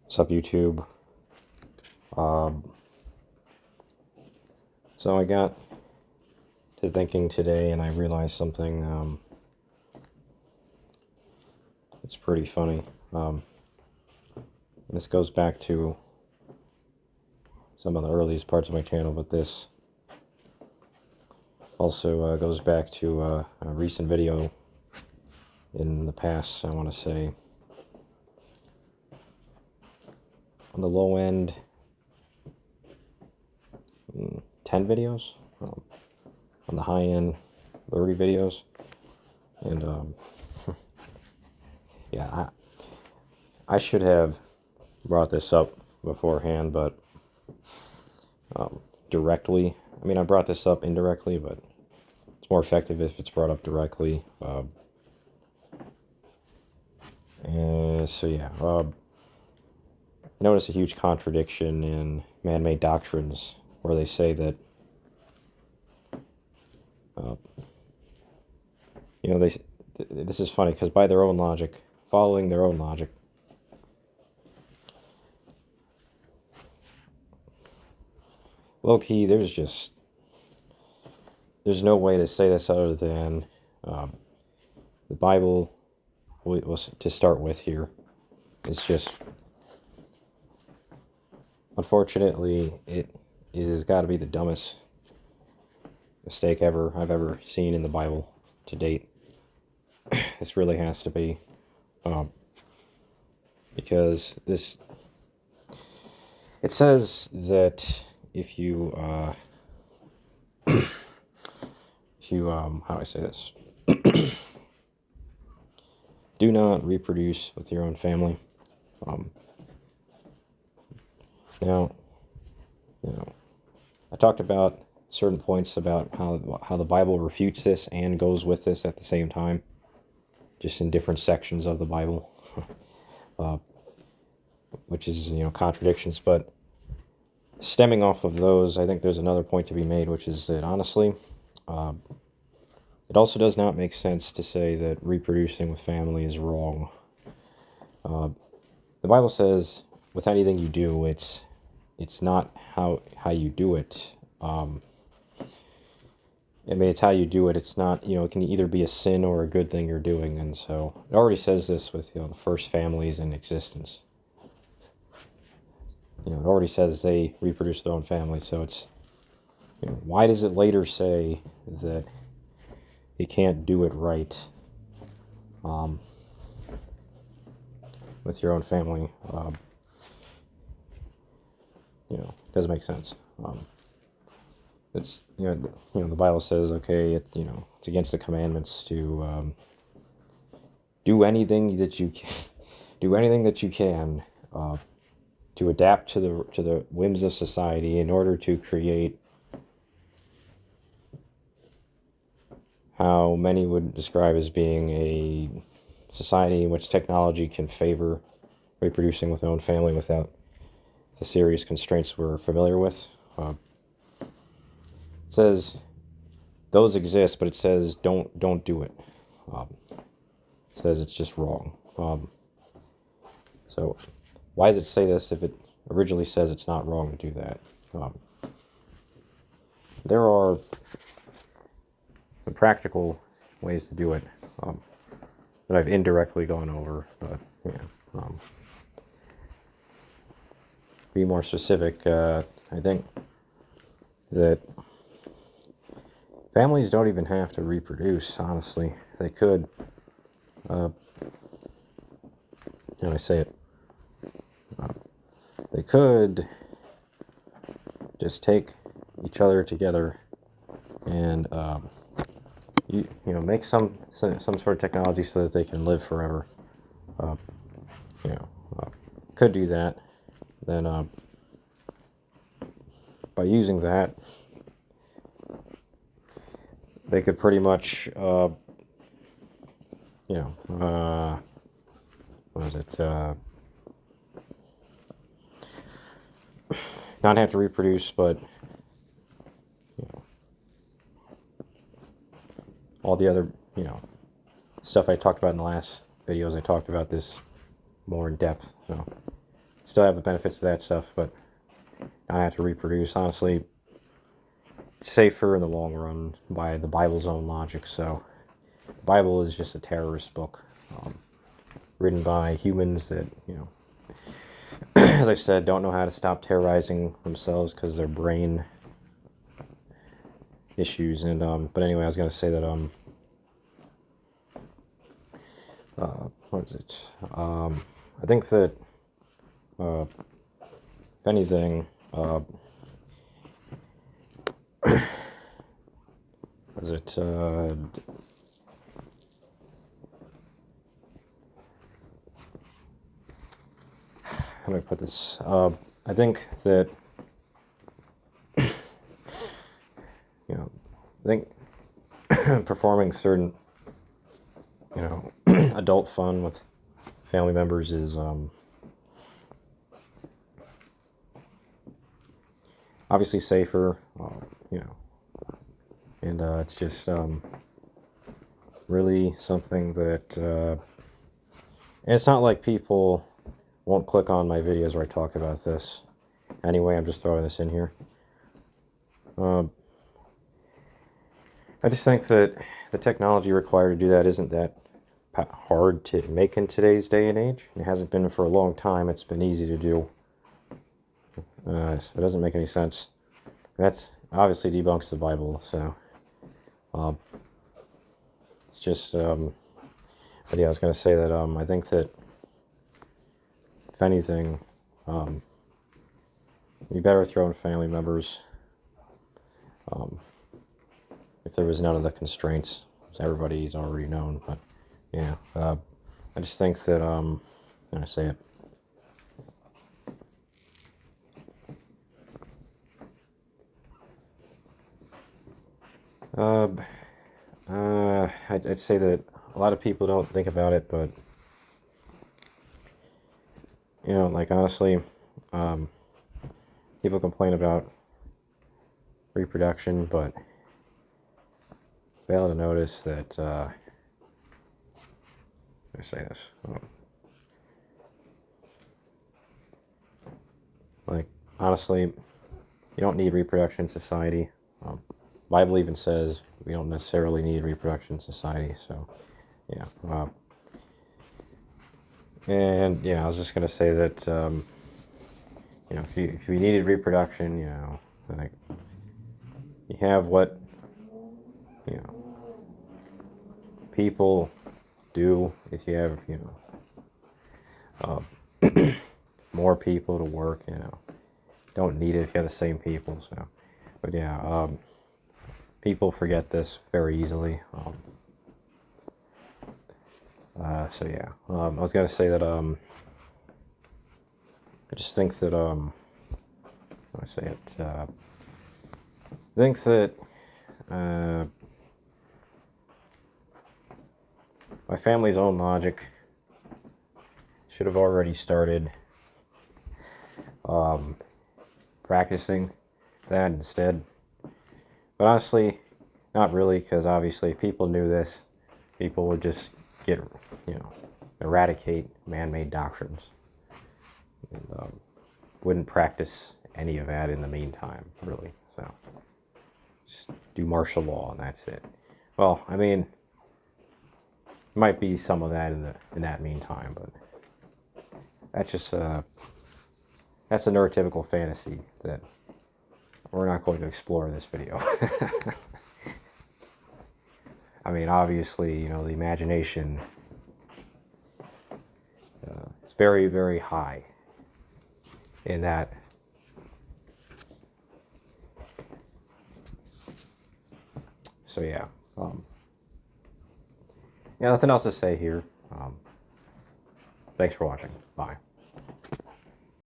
What's up, YouTube? So I got to thinking today, and I realized something. It's pretty funny. This goes back to some of the earliest parts of my channel, but this also goes back to a recent video in the past. I want to say on the low end, 10 videos. On the high end, 30 videos. And yeah, I should have brought this up beforehand, but directly. I mean, I brought this up indirectly, but it's more effective if it's brought up directly. So yeah, I notice a huge contradiction in man-made doctrines where they say that this is funny because by their own logic, following their own logic, low-key, there's no way to say this other than the Bible was to start with here. It's just, unfortunately, it has got to be the dumbest mistake I've ever seen in the Bible to date. This really has to be, because it says that if you how do I say this? Do not reproduce with your own family. Now, I talked about certain points about how the Bible refutes this and goes with this at the same time, just in different sections of the Bible, which is, contradictions. But stemming off of those, I think there's another point to be made, which is that, honestly, it also does not make sense to say that reproducing with family is wrong. The Bible says with anything you do, it's not how you do it. I mean, it's how you do it. It's not, it can either be a sin or a good thing you're doing. And so it already says this with, the first families in existence. It already says they reproduce their own family. So it's, why does it later say that you can't do it right with your own family? Doesn't make sense. It's the Bible says, okay, it's against the commandments to do anything that you can to adapt to the whims of society in order to create how many would describe as being a society in which technology can favor reproducing with their own family without the serious constraints we're familiar with. It says those exist, but it says don't do it. It says it's just wrong. So why does it say this if it originally says it's not wrong to do that? There are some practical ways to do it that I've indirectly gone over, but be more specific, I think that families don't even have to reproduce, honestly. They could, I say it, they could just take each other together and, make some sort of technology so that they can live forever. Could do that. Then, by using that, they could pretty much, what is it, not have to reproduce, but, all the other, stuff I talked about in the last videos. I talked about this more in depth, so still have the benefits of that stuff, but not have to reproduce. Honestly, safer in the long run by the Bible's own logic. So the Bible is just a terrorist book, written by humans that, as I said, don't know how to stop terrorizing themselves because their brain issues. And but anyway, I was going to say that what is it? I think that if anything, was it? How do I put this? I think that I think performing certain adult fun with family members is obviously safer, and it's just really something that, and it's not like people won't click on my videos where I talk about this. Anyway, I'm just throwing this in here. I just think that the technology required to do that isn't that hard to make in today's day and age. It hasn't been for a long time. It's been easy to do. So it doesn't make any sense. That's obviously debunks the Bible. So it's just. But yeah, I was going to say that I think that if anything, you better throw in family members. If there was none of the constraints, everybody's already known. But yeah, I just think that I'm gonna say it. I'd say that a lot of people don't think about it, but like honestly, people complain about reproduction, but fail to notice that. I say this. Like honestly, you don't need reproduction in society. Bible even says we don't necessarily need reproduction in society. So, yeah. And yeah, I was just gonna say that if you needed reproduction, like you have what people do if you have more people to work. Don't need it if you have the same people. So, but yeah. People forget this very easily. So yeah, I was gonna say that I just think that how do I say it? I think that my family's own logic should have already started practicing that instead. But honestly, not really, because obviously if people knew this, people would just get, eradicate man-made doctrines. And wouldn't practice any of that in the meantime, really. So, just do martial law and that's it. Well, I mean, might be some of that in that meantime, but that's just, that's a neurotypical fantasy that we're not going to explore in this video. I mean, obviously, the imagination is very, very high in that. So yeah, nothing else to say here. Thanks for watching. Bye.